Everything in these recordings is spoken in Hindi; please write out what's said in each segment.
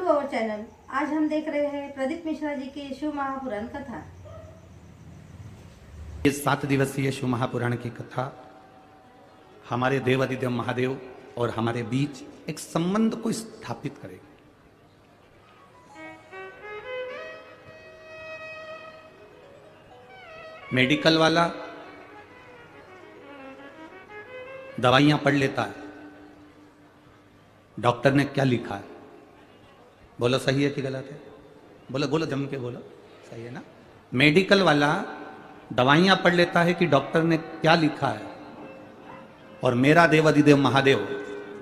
Our channel. आज हम देख रहे हैं प्रदीप मिश्रा जी की शिव महापुराण कथा। ये 7 दिवसीय शिव महापुराण की कथा हमारे देवादिदेव महादेव और हमारे बीच एक संबंध को स्थापित करेगी। मेडिकल वाला दवाइयां पढ़ लेता है, डॉक्टर ने क्या लिखा है, बोलो सही है कि गलत है? बोलो बोलो, जम के बोलो, सही है ना? मेडिकल वाला दवाइयां पढ़ लेता है कि डॉक्टर ने क्या लिखा है, और मेरा देवादिदेव महादेव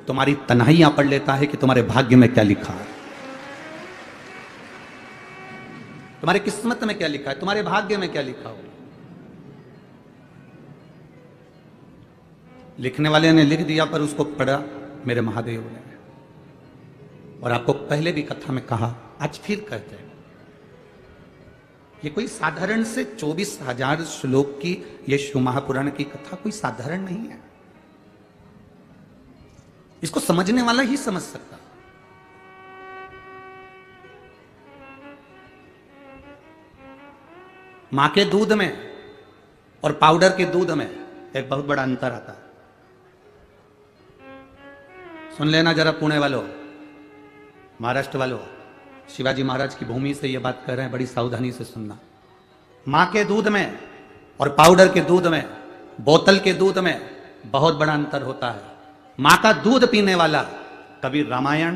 तुम्हारी तन्हाइयां पढ़ लेता है कि तुम्हारे भाग्य में क्या लिखा है, तुम्हारे किस्मत में क्या लिखा है, तुम्हारे भाग्य में क्या लिखा हो। लिखने वाले ने लिख दिया पर उसको पढ़ा मेरे महादेव ने। और आपको पहले भी कथा में कहा, आज फिर कहते हैं, ये कोई साधारण से 24,000 श्लोक की ये शिव महापुराण की कथा कोई साधारण नहीं है। इसको समझने वाला ही समझ सकता। मां के दूध में और पाउडर के दूध में एक बहुत बड़ा अंतर आता है। सुन लेना जरा, पुणे वालों, महाराष्ट्र वालों, शिवाजी महाराज की भूमि से यह बात कर रहे हैं, बड़ी सावधानी से सुनना। मां के दूध में और पाउडर के दूध में, बोतल के दूध में बहुत बड़ा अंतर होता है। मां का दूध पीने वाला कभी रामायण,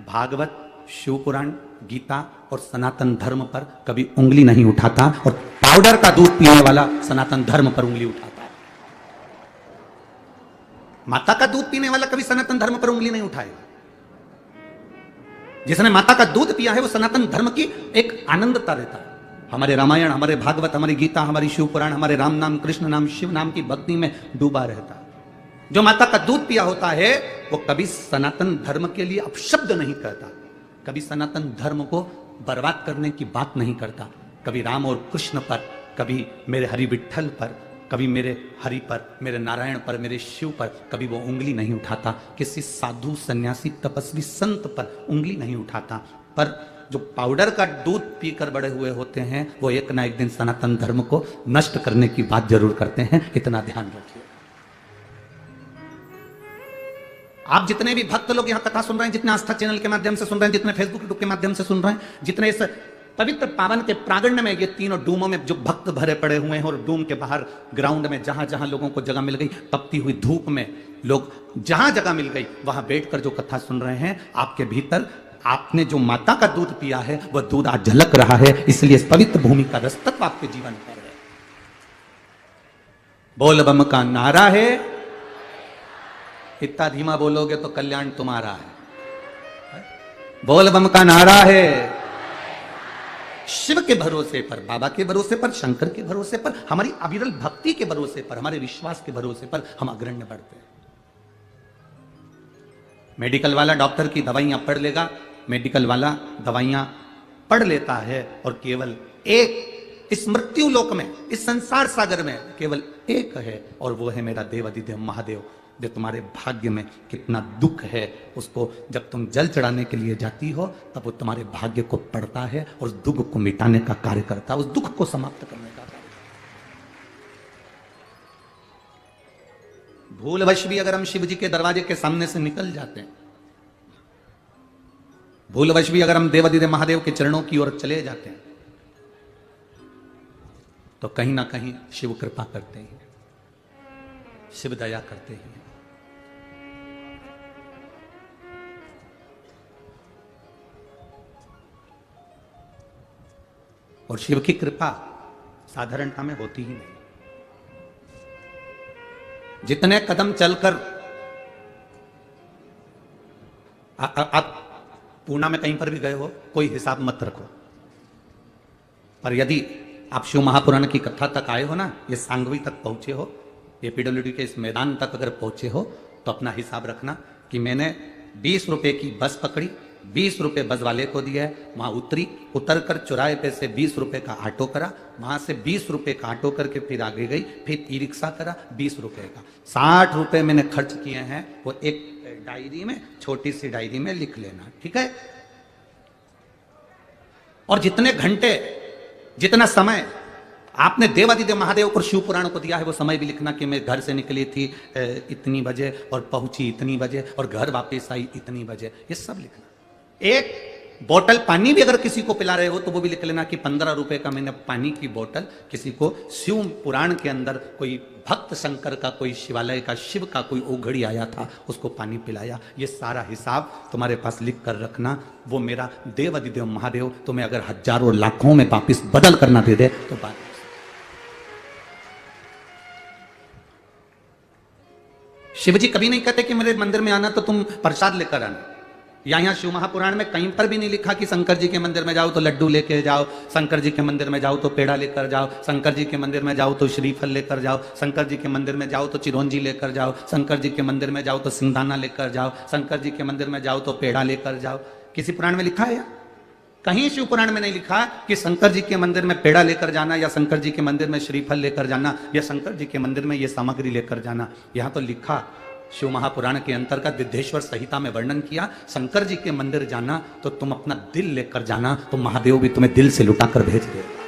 भागवत, शिव पुराण, गीता और सनातन धर्म पर कभी उंगली नहीं उठाता, और पाउडर का दूध पीने वाला सनातन धर्म पर उंगली उठाता है। माता का दूध पीने वाला कभी सनातन धर्म पर उंगली नहीं उठाएगा। जिसने माता का दूध पिया है वो सनातन धर्म की एक आनंदता रहता है। हमारे रामायण, हमारे भागवत, हमारी गीता, हमारी शिव पुराण, हमारे राम नाम, कृष्ण नाम, शिव नाम की भक्ति में डूबा रहता है। जो माता का दूध पिया होता है वो कभी सनातन धर्म के लिए अपशब्द नहीं कहता, कभी सनातन धर्म को बर्बाद करने की बात नहीं करता। कभी राम और कृष्ण पर, कभी मेरे हरि विठ्ठल पर, कभी मेरे हरि पर, मेरे नारायण पर, मेरे शिव पर कभी वो उंगली नहीं उठाता। किसी साधु, सन्यासी, तपस्वी, संत पर उंगली नहीं उठाता। पर जो पाउडर का दूध पीकर बड़े हुए होते हैं वो एक ना एक दिन सनातन धर्म को नष्ट करने की बात जरूर करते हैं, इतना ध्यान रखिए। आप जितने भी भक्त लोग यहां कथा सुन रहे हैं, जितने आस्था चैनल के माध्यम से सुन रहे हैं, जितने फेसबुक यूट्यूब के माध्यम से सुन रहे हैं, जितने इस पवित्र पावन के प्रांगण में ये तीनों डूमों में जो भक्त भरे पड़े हुए हैं, और डूम के बाहर ग्राउंड में जहां जहां लोगों को जगह मिल गई, तपती हुई धूप में लोग जहां जगह मिल गई वहां बैठकर जो कथा सुन रहे हैं, आपके भीतर आपने जो माता का दूध पिया है वह दूध आज झलक रहा है। इसलिए इस पवित्र भूमि का रसतत्व आपके जीवन पर है। बोल बम का नारा है, इतना धीमा बोलोगे तो कल्याण तुम्हारा है। बोल बम का नारा है। शिव के भरोसे पर, बाबा के भरोसे पर, शंकर के भरोसे पर, हमारी अविरल भक्ति के भरोसे पर, हमारे विश्वास के भरोसे पर हम अग्रण्य बढ़ते हैं। मेडिकल वाला डॉक्टर की दवाइयां पढ़ लेगा, मेडिकल वाला दवाइयां पढ़ लेता है, और केवल एक इस मृत्यु लोक में, इस संसार सागर में केवल एक है, और वो है मेरा देवादिदेव महादेव। जो तुम्हारे भाग्य में कितना दुख है उसको जब तुम जल चढ़ाने के लिए जाती हो तब वो तुम्हारे भाग्य को पढ़ता है और उस दुख को मिटाने का कार्य करता है, उस दुख को समाप्त करने का कार्य। भूलवश भी अगर हम शिव जी के दरवाजे के सामने से निकल जाते हैं, भूलवश भी अगर हम देवादिदेव महादेव के चरणों की ओर चले जाते हैं, तो कहीं ना कहीं शिव कृपा करते हैं, शिव दया करते हैं। और शिव की कृपा साधारणता में होती ही नहीं। जितने कदम चलकर आप पूर्णा में कहीं पर भी गए हो, कोई हिसाब मत रखो, पर यदि आप शिव महापुराण की कथा तक आए हो ना, ये सांगवी तक पहुंचे हो, ये पीडब्ल्यूडी के इस मैदान तक अगर पहुंचे हो, तो अपना हिसाब रखना कि मैंने 20 रुपए की बस पकड़ी, 20 रुपए बस वाले को दिया है, वहां उतरी, उतर कर चौराहे पे से 20 रुपए का ऑटो करा, वहां से 20 रुपए का ऑटो करके फिर आगे गई, फिर ई रिक्शा करा 20 रुपए का, 60 रुपए मैंने खर्च किए हैं। वो एक डायरी में, छोटी सी डायरी में लिख लेना, ठीक है? और जितने घंटे, जितना समय आपने देवादिदेव महादेव को शिव पुराण को दिया है, वो समय भी लिखना कि मैं घर से निकली थी इतनी बजे और पहुंची इतनी बजे और घर वापस आई इतनी बजे, ये सब लिखना। एक बोतल पानी भी अगर किसी को पिला रहे हो तो वो भी लिख लेना कि 15 रुपए का मैंने पानी की बोतल किसी को शिव पुराण के अंदर कोई भक्त शंकर का, कोई शिवालय का, शिव का कोई ओघड़ी आया था, उसको पानी पिलाया। ये सारा हिसाब तुम्हारे पास लिख कर रखना। वो मेरा देवादिदेव महादेव तुम्हें अगर हजारों लाखों में वापिस बदल करना दे दे तो बात। शिव जी कभी नहीं कहते कि मेरे मंदिर में आना तो तुम प्रसाद लेकर आना। यहाँ शिव महापुराण में कहीं पर भी नहीं लिखा कि शंकर जी के मंदिर में जाओ तो लड्डू लेके जाओ, शंकर जी के मंदिर में जाओ तो पेड़ा लेकर जाओ, शंकर जी के मंदिर में जाओ तो श्रीफल लेकर जाओ, शंकर जी के मंदिर में जाओ तो चिरौंजी लेकर जाओ, शंकर जी के मंदिर में जाओ तो सिंगदाना लेकर जाओ, शंकर जी के मंदिर में जाओ तो पेड़ा लेकर जाओ। किसी पुराण में लिखा है या कहीं शिव पुराण में नहीं लिखा कि शंकर जी के मंदिर में पेड़ा लेकर जाना या शंकर जी के मंदिर में श्रीफल लेकर जाना या शंकर जी के मंदिर में ये सामग्री लेकर जाना। यहाँ तो लिखा शिव महापुराण के अंतर्गत विद्येश्वर संहिता में वर्णन किया, शंकर जी के मंदिर जाना तो तुम अपना दिल लेकर जाना, तो महादेव भी तुम्हें दिल से लुटाकर भेज देगा।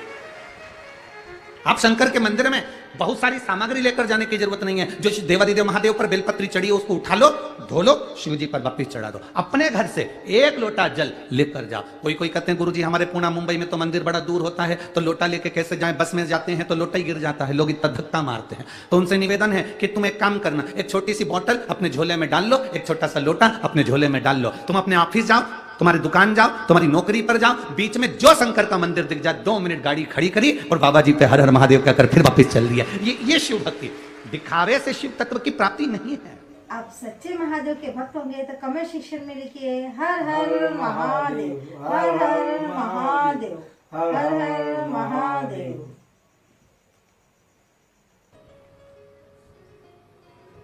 आप शंकर के मंदिर में बहुत सारी सामग्री लेकर जाने की जरूरत नहीं है। जो देवादिदेव महादेव पर बेलपत्री चढ़ी है उसको उठा लो, धो लो, शिव जी पर वापिस चढ़ा दो। अपने घर से एक लोटा जल लेकर जाओ। कोई कोई कहते हैं गुरुजी हमारे पुणे मुंबई में तो मंदिर बड़ा दूर होता है, तो लोटा लेके कैसे जाएं, बस में जाते हैं तो लोटा ही गिर जाता है, लोग इतना धक्का मारते हैं। तो उनसे निवेदन है कि तुम एक काम करना, एक छोटी सी बोतल अपने झोले में डाल लो, एक छोटा सा लोटा अपने झोले में डाल लो, तुम अपने ऑफिस जाओ, तुम्हारी दुकान जाओ, तुम्हारी नौकरी पर जाओ, बीच में जो शंकर का मंदिर दिख जाए 2 मिनट गाड़ी खड़ी करी और बाबा जी पे हर हर महादेव कहकर फिर वापस चल दिया। ये शिव भक्ति। दिखावे से शिव तत्व की प्राप्ति नहीं है। आप सच्चे महादेव के भक्त होंगे तो कमेंट सेक्शन में लिखिए हर हर महादेव, हर हर महादेव, हर हर महादेव।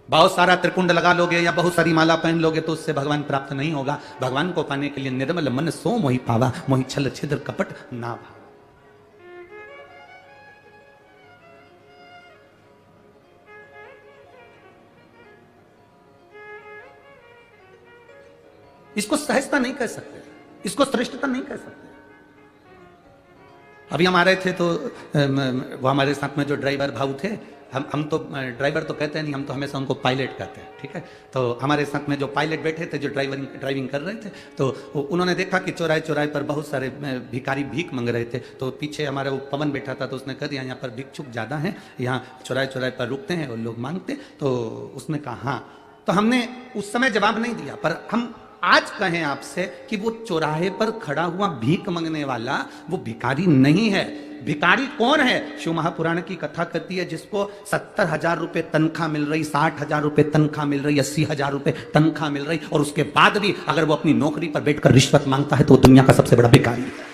बहुत सारा त्रिकुंड लगा लोगे या बहुत सारी माला पहन लोगे तो उससे भगवान प्राप्त नहीं होगा। भगवान को पाने के लिए निर्मल मन सो मोहि पावा, मोहि छल छिद्र कपट ना भावा। इसको सहजता नहीं कह सकते, इसको श्रेष्ठता नहीं कह सकते। अभी हम आ रहे थे तो वो हमारे साथ में जो ड्राइवर भाऊ थे, हम तो ड्राइवर तो कहते हैं नहीं, हम तो हमेशा उनको पायलट कहते हैं, ठीक है। तो हमारे साथ में जो पायलट बैठे थे, जो ड्राइविंग कर रहे थे, तो उन्होंने देखा कि चौराहे चौराहे पर बहुत सारे भिखारी भीख मांग रहे थे। तो पीछे हमारा वो पवन बैठा था, तो उसने कह दिया यहाँ पर भिक्षुक ज़्यादा हैं, यहाँ चौराहे चौराहे पर रुकते हैं और लोग मांगते। तो उसने कहा हाँ। तो हमने उस समय जवाब नहीं दिया, पर हम आज कहें आपसे कि वो चौराहे पर खड़ा हुआ भीख मांगने वाला वो भिखारी नहीं है। भिखारी कौन है? शिव महापुराण की कथा कहती है जिसको 70,000 रुपए तनख्वाह मिल रही, 60,000 रुपए तनख्वाह मिल रही, 80,000 रुपए तनख्वाह मिल रही, और उसके बाद भी अगर वो अपनी नौकरी पर बैठकर रिश्वत मांगता है तो वो दुनिया का सबसे बड़ा भिखारी है।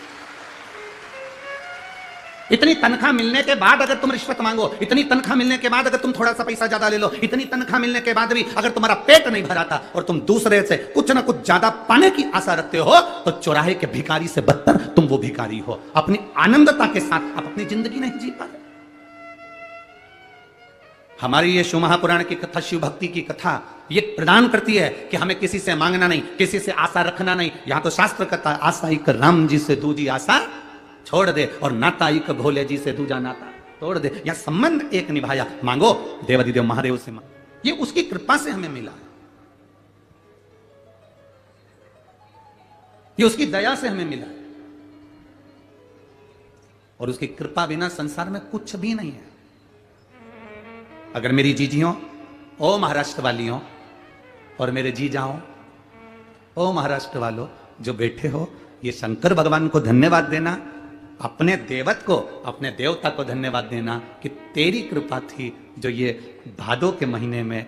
इतनी तनख्वाह मिलने के बाद अगर तुम रिश्वत मांगो, इतनी तनख्वाह मिलने के बाद अगर तुम थोड़ा सा पैसा ज्यादा ले लो, इतनी तनख्वाह मिलने के बाद भी अगर तुम्हारा पेट नहीं भराता और तुम दूसरे से कुछ ना कुछ ज्यादा पाने की आशा रखते हो, तो चौराहे के भिखारी से बदतर तुम वो भिखारी हो। अपनी आनंदता के साथ आप अपनी जिंदगी नहीं जी पाते। हमारी ये शिव महापुराण की कथा, शिव भक्ति की कथा, ये प्रदान करती है कि हमें किसी से मांगना नहीं, किसी से आशा रखना नहीं। यहां तो शास्त्र कहता है आशा एक राम जी से दूजी आशा छोड़ दे, और नाता एक भोले जी से दूजा नाता तोड़ दे। या संबंध एक निभाया, मांगो देवादिदेव महादेव से मांगो, ये उसकी कृपा से हमें मिला है, ये उसकी दया से हमें मिला है, और उसकी कृपा बिना संसार में कुछ भी नहीं है। अगर मेरी जीजियों, ओ महाराष्ट्र वालियों, और मेरे जीजाओं, ओ महाराष्ट्र वालों जो बैठे हो, ये शंकर भगवान को धन्यवाद देना, अपने देवत को, अपने देवता को धन्यवाद देना कि तेरी कृपा थी जो ये भादों के महीने में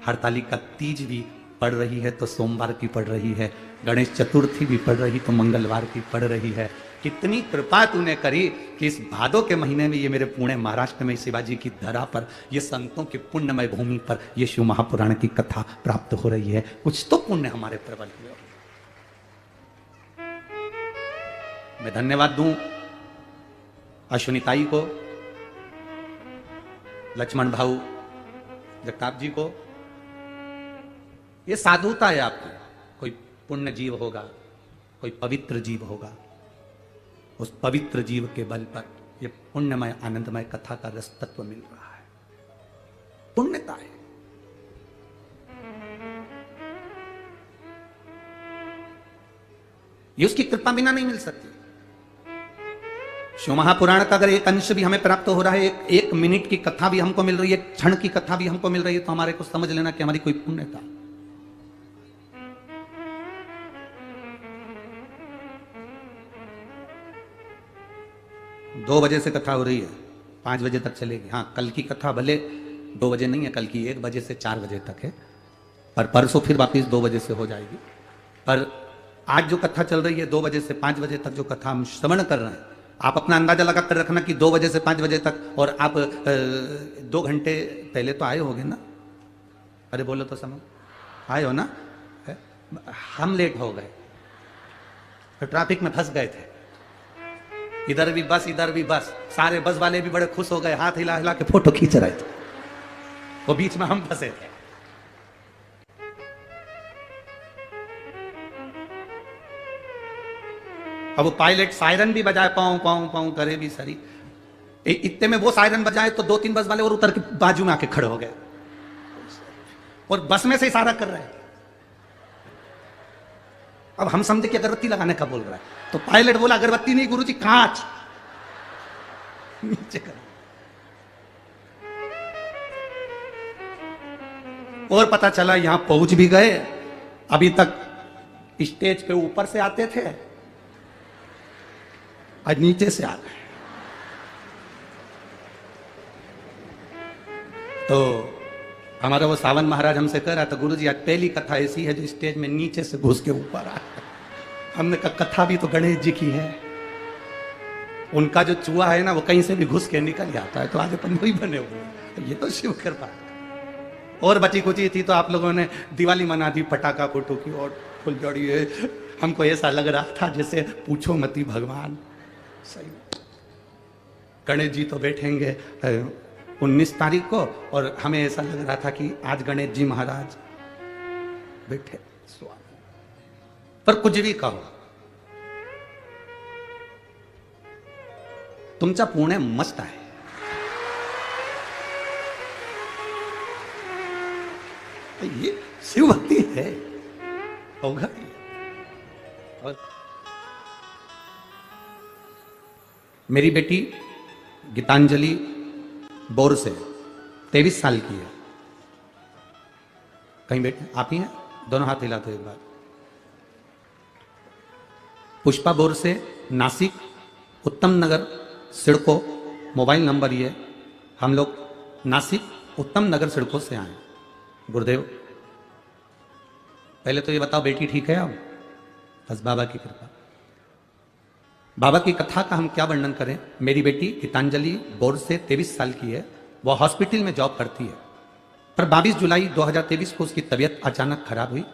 हरतालिका तीज भी पड़ रही है तो सोमवार की पड़ रही है, गणेश चतुर्थी भी पड़ रही तो मंगलवार की पड़ रही है। कितनी कृपा तूने करी कि इस भादों के महीने में ये मेरे पुणे महाराष्ट्र में शिवाजी की धरा पर, ये संतों की पुण्यमय भूमि पर ये शिव महापुराण की कथा प्राप्त हो रही है। कुछ तो पुण्य हमारे प्रबल हुए। मैं धन्यवाद दूं अश्विनीताई को, लक्ष्मण भाऊ जगताप जी को। ये साधुता है आपकी। कोई पुण्य जीव होगा, कोई पवित्र जीव होगा, उस पवित्र जीव के बल पर ये पुण्यमय आनंदमय कथा का रस तत्व मिल रहा है। पुण्यता है। ये उसकी कृपा बिना नहीं मिल सकती। शिव महापुराण का अगर एक अंश भी हमें प्राप्त हो रहा है, एक मिनट की कथा भी हमको मिल रही है, एक क्षण की कथा भी हमको मिल रही है, तो हमारे को समझ लेना कि हमारी कोई पुण्यता। दो बजे से कथा हो रही है, 5 बजे तक चलेगी। हाँ, कल की कथा भले 2 बजे नहीं है, कल की 1 बजे से 4 बजे तक है, पर परसों फिर वापिस 2 बजे से हो जाएगी। पर आज जो कथा चल रही है 2 बजे से 5 बजे तक जो कथा हम श्रवण कर रहे हैं, आप अपना अंदाजा लगा कर रखना कि 2 बजे से 5 बजे तक, और आप 2 घंटे पहले तो आए होगे ना? अरे बोलो तो समझ आए हो ना? हम लेट हो गए, तो ट्रैफिक में फंस गए थे। इधर भी बस, इधर भी बस, सारे बस वाले भी बड़े खुश हो गए, हाथ हिला हिला के फोटो खींच रहे थे, वो बीच में हम फंसे थे। अब वो पायलट सायरन भी बजाए, पाऊं पाऊं पाऊं करे भी सरी, इतने में वो सायरन बजाए तो 2-3 बस वाले और उतर के बाजू में आके खड़े हो गए, और बस में से इशारा कर रहे हैं। अब हम समझे कि अगरबत्ती लगाने का बोल रहा है, तो पायलट बोला अगरबत्ती नहीं गुरुजी, कांच नीचे कर। और पता चला यहां पहुंच भी गए। अभी तक स्टेज पे ऊपर से आते थे, आज नीचे से आ गए। तो हमारा वो सावन महाराज हमसे कह रहा था, गुरुजी आज पहली कथा ऐसी है जो स्टेज में नीचे से घुस के ऊपर आ। हमने कहा कथा भी तो गणेश जी की है, उनका जो चूहा है ना वो कहीं से भी घुस के निकल जाता है, तो आज अपन वही बने हुए, ये तो शिव कृपा। और बची कुची थी तो आप लोगों ने दिवाली मना दी, पटाखा फोटो की और फुलझड़ी है। हमको ऐसा लग रहा था जैसे पूछो मती भगवान। सही गणेश जी तो बैठेंगे 19 तारीख को, और हमें ऐसा लग रहा था कि आज गणेश जी महाराज बैठे। पर कुछ भी कहो, तुमचा पुणे मस्त आहे। ये शिव भक्ति है, होगा। और मेरी बेटी गीतांजलि बोर से 23 साल की है। कहीं बेटे आप ही हैं? दोनों हाथ हिला दो एक बार। पुष्पा बोर से नासिक उत्तम नगर सिडको, मोबाइल नंबर ये। हम लोग नासिक उत्तम नगर सिडको से आए। गुरुदेव पहले तो ये बताओ बेटी ठीक है अब? बस बाबा की कृपा। बाबा की कथा का हम क्या वर्णन करें। मेरी बेटी गीतांजलि बोर से 23 साल की है, वह हॉस्पिटल में जॉब करती है। पर 22 जुलाई 2023 को उसकी तबीयत अचानक खराब हुई।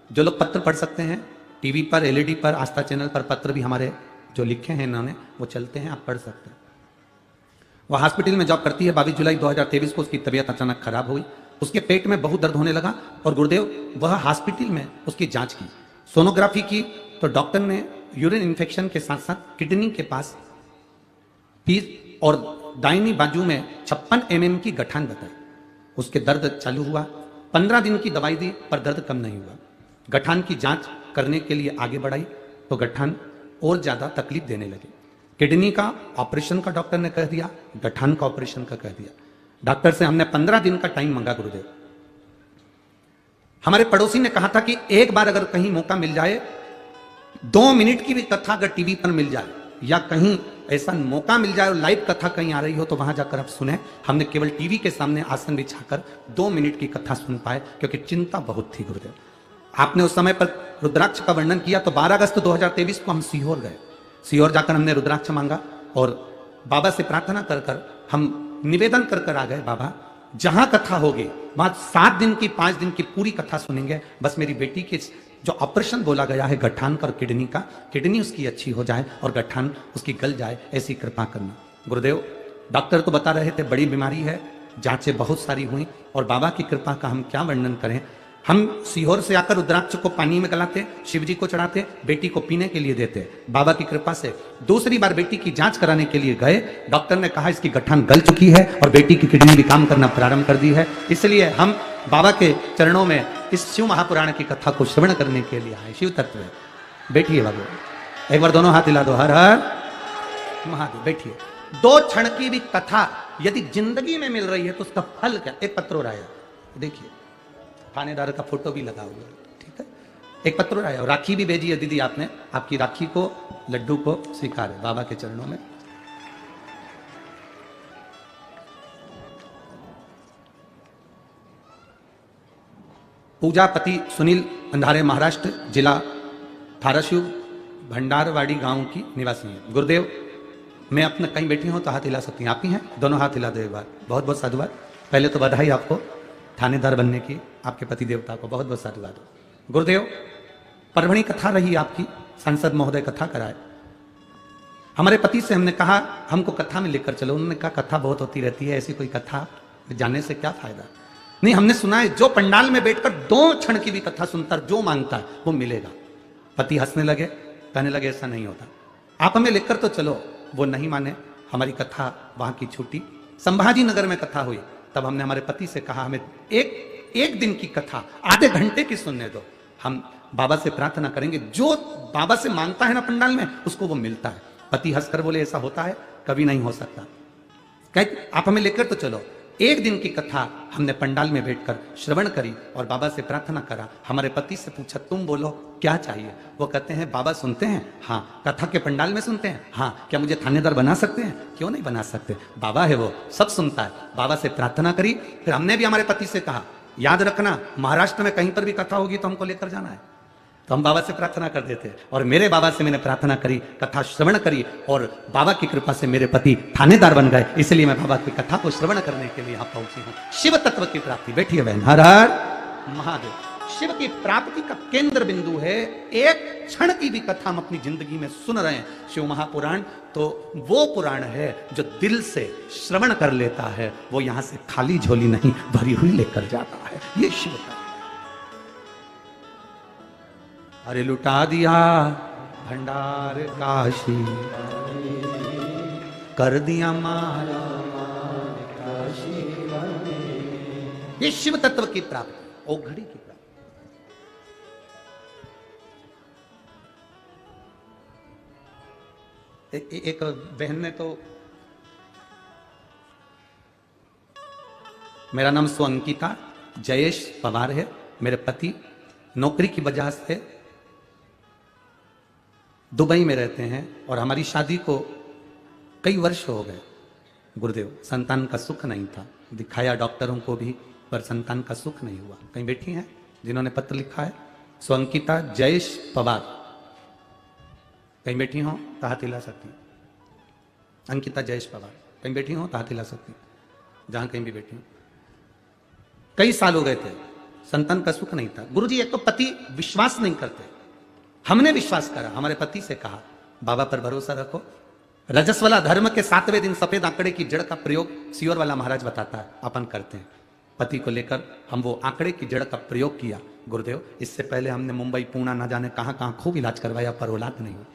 जो लोग पत्र पढ़ सकते हैं, टीवी पर, एलईडी पर, आस्था चैनल पर पत्र भी हमारे जो लिखे हैं इन्होंने वो चलते हैं, आप पढ़ सकते हैं। वह हॉस्पिटल में जॉब करती है। 22 जुलाई 2023 को उसकी तबीयत अचानक खराब हुई। उसके पेट में बहुत दर्द होने लगा और गुरुदेव वह हॉस्पिटल में उसकी जांच की, सोनोग्राफी की, तो डॉक्टर ने यूरिन इन्फेक्शन के साथ साथ किडनी के पास पीस और दाहिनी बाजू में 56 mm की गठान बताई। उसके दर्द चालू हुआ। 15 दिन की दवाई दी पर दर्द कम नहीं हुआ। गठान की जांच करने के लिए आगे बढ़ाई तो गठान और ज्यादा तकलीफ देने लगे। किडनी का ऑपरेशन का डॉक्टर ने कह दिया, गठान का ऑपरेशन का कह दिया। डॉक्टर से हमने 15 दिन का टाइम मांगा। गुरुदेव हमारे पड़ोसी ने कहा था कि एक बार अगर कहीं मौका मिल जाए, 2 मिनट की भी कथा अगर टीवी पर मिल जाए या कहीं ऐसा मौका मिल जाए और लाइव कथा कहीं आ रही हो तो वहां जाकर आप सुने। हमने केवल टीवी के सामने आसन बिछाकर 2 मिनट की कथा सुन पाए क्योंकि चिंता बहुत थी। गुरुदेव आपने उस समय पर रुद्राक्ष का वर्णन किया तो 12 अगस्त 2023 को हम सीहोर गए। सीहोर जाकर हमने रुद्राक्ष मांगा और बाबा से प्रार्थना कर कर हम निवेदन कर कर आ गए, बाबा जहां कथा होगी वहां 7 दिन की 5 दिन की पूरी कथा सुनेंगे। बस मेरी बेटी के जो ऑपरेशन बोला गया है गठान का और किडनी का, किडनी उसकी अच्छी हो जाए और गठान उसकी गल जाए, ऐसी कृपा करना। गुरुदेव डॉक्टर तो बता रहे थे बड़ी बीमारी है, जांचें बहुत सारी हुई और बाबा की कृपा का हम क्या वर्णन करें। हम सीहोर से आकर रुद्राक्ष को पानी में गलाते, शिव जी को चढ़ाते, बेटी को पीने के लिए देते। बाबा की कृपा से दूसरी बार बेटी की जांच कराने के लिए गए, डॉक्टर ने कहा इसकी गठान गल चुकी है और बेटी की किडनी भी काम करना प्रारंभ कर दी है। इसलिए हम बाबा के चरणों में इस शिव महापुराण की कथा को श्रवण करने के लिए आए। शिव तत्व है, बैठिए बाबू, एक बार दोनों हाथ हिला दो, हर हर महादेव। बैठिए। 2 क्षण की भी कथा यदि जिंदगी में मिल रही है तो उसका फल क्या। एक पत्रो राया, देखिए थानेदार का फोटो भी लगा हुआ है, ठीक है। एक पत्रो राया, राखी भी भेजी है दीदी आपने, आपकी राखी को लड्डू को स्वीकार है बाबा के चरणों में। पूजापति सुनील अंधारे, महाराष्ट्र, जिला धाराशिव भंडारवाड़ी गांव की निवासी है। गुरुदेव मैं अपने कहीं बैठी हूं तो हाथ हिला सकती हैं, आप ही हैं, दोनों हाथ हिला दो एक बार। बहुत बहुत साधुवाद। पहले तो बधाई आपको थानेदार बनने की, आपके पति देवता को बहुत बहुत साधुवाद। गुरुदेव परभणी कथा रही आपकी, सांसद महोदय कथा कराए। हमारे पति से हमने कहा हमको कथा में लेकर चलो, उन्होंने कहा कथा बहुत होती रहती है, ऐसी कोई कथा जानने से क्या फायदा। नहीं, हमने सुना है जो पंडाल में बैठकर 2 क्षण की भी कथा सुनता जो मांगता है वो मिलेगा। पति हंसने लगे, कहने लगे ऐसा नहीं होता, आप हमें लेकर तो चलो। वो नहीं माने, हमारी कथा वहां की छूटी। संभाजी नगर में कथा हुई, तब हमने हमारे पति से कहा हमें एक दिन की कथा आधे घंटे की सुनने दो, हम बाबा से प्रार्थना करेंगे, जो बाबा से मांगता है ना पंडाल में उसको वो मिलता है। पति हंसकर बोले ऐसा होता है, कभी नहीं हो सकता, कहे आप हमें लेकर तो चलो। एक दिन की कथा हमने पंडाल में बैठकर श्रवण करी और बाबा से प्रार्थना करा। हमारे पति से पूछा तुम बोलो क्या चाहिए। वो कहते हैं बाबा सुनते हैं, हाँ। कथा के पंडाल में सुनते हैं, हाँ। क्या मुझे थानेदार बना सकते हैं? क्यों नहीं बना सकते, बाबा है वो, सब सुनता है। बाबा से प्रार्थना करी। फिर हमने भी हमारे पति से कहा याद रखना महाराष्ट्र में कहीं पर भी कथा होगी तो हमको लेकर जाना है। तो हम बाबा से प्रार्थना कर देते। और मेरे बाबा से मैंने प्रार्थना करी, कथा श्रवण करी और बाबा की कृपा से मेरे पति थानेदार बन गए। इसलिए मैं बाबा की कथा को श्रवण करने के लिए यहाँ पहुंची हूँ। शिव तत्व की प्राप्ति, बैठिए बहन, हर हर महादेव। शिव की प्राप्ति का केंद्र बिंदु है। एक क्षण की भी कथा हम अपनी जिंदगी में सुन रहे हैं, शिव महापुराण तो वो पुराण है जो दिल से श्रवण कर लेता है, वो यहां से खाली झोली नहीं भरी हुई लेकर जाता है। ये शिव तत्व। अरे लुटा दिया भंडार काशी, कर दिया मारा काशी। ये शिव तत्व की प्राप्ति, ओघड़ी की प्राप्ति। एक बहन ने तो, मेरा नाम स्वअंकिता जयेश पवार है, मेरे पति नौकरी की वजह से दुबई में रहते हैं और हमारी शादी को कई वर्ष हो गए। गुरुदेव संतान का सुख नहीं था, दिखाया डॉक्टरों को भी, पर संतान का सुख नहीं हुआ। कहीं बैठी हैं जिन्होंने पत्र लिखा है, स्वअंकिता जयेश पवार, कहीं बैठी हो तो हाथ हिला सकती। अंकिता जयेश पवार, कहीं बैठी हो तो हाथ हिला सकती, जहां कहीं भी बैठी हो। कई साल हो गए थे, संतान का सुख नहीं था। गुरुजी एक तो पति विश्वास नहीं करते, हमने विश्वास करा, हमारे पति से कहा बाबा पर भरोसा रखो। रजस्वला धर्म के 7वें दिन सफेद आंकड़े की जड़ का प्रयोग सीहोर वाला महाराज बताता है, अपन करते हैं। पति को लेकर हम वो आंकड़े की जड़ का प्रयोग किया। गुरुदेव इससे पहले हमने मुंबई पूना ना जाने कहां कहां खूब इलाज करवाया, पर औलाद नहीं हुई।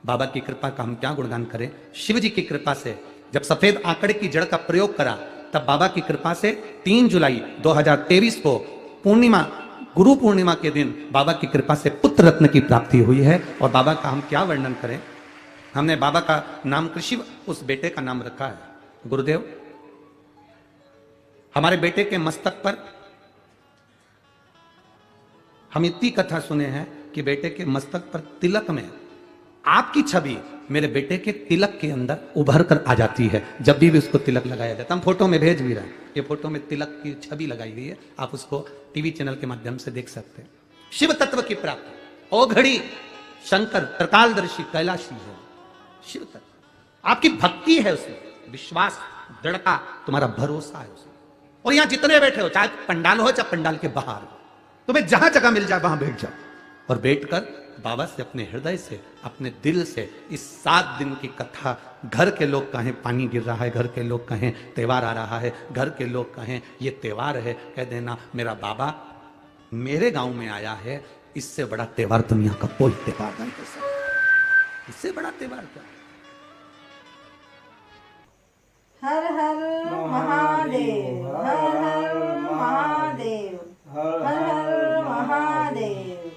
बाबा की कृपा का हम क्या गुणगान करें। शिव जी की कृपा से जब सफेद आंकड़े की जड़ का प्रयोग करा, तब बाबा की कृपा से 3 जुलाई 2023 को पूर्णिमा, गुरु पूर्णिमा के दिन बाबा की कृपा से पुत्र रत्न की प्राप्ति हुई है। और बाबा का हम क्या वर्णन करें। हमने बाबा का नाम कृषि उस बेटे का नाम रखा है। गुरुदेव हमारे बेटे के मस्तक पर हम इतनी कथा सुने हैं कि बेटे के मस्तक पर तिलक में आपकी छवि मेरे बेटे के तिलक के अंदर उभर कर आ जाती है। जब भी उसको तिलक लगाया जाता, हम फोटो में भेज भी रहे हैं, ये फोटो में तिलक की छवि लगाई गई है, आप उसको टीवी चैनल के माध्यम से देख सकते हैं। शिव तत्व की प्राप्ति, ओघड़ी शंकर त्रिकालदर्शी कैलाशी है। शिव तत्व आपकी भक्ति है, उसमें विश्वास, दृढ़ता, तुम्हारा भरोसा है उसमें। और यहां जितने बैठे हो, चाहे पंडाल हो चाहे पंडाल के बाहर, तुम्हें जहां जगह मिल जाए वहां बैठ जाओ और बैठकर बाबा से अपने हृदय से, अपने दिल से इस 7 दिन की कथा, घर के लोग कहें पानी गिर रहा है, घर के लोग कहें त्योहार आ रहा है, घर के लोग कहें ये त्योहार है, कह देना मेरा बाबा मेरे गांव में आया है, इससे बड़ा त्योहार दुनिया का कोई त्योहार नहीं हो सकता। इससे बड़ा त्योहार क्या? हर हर महादेव, हर हर महादेव, हर हर महादेव।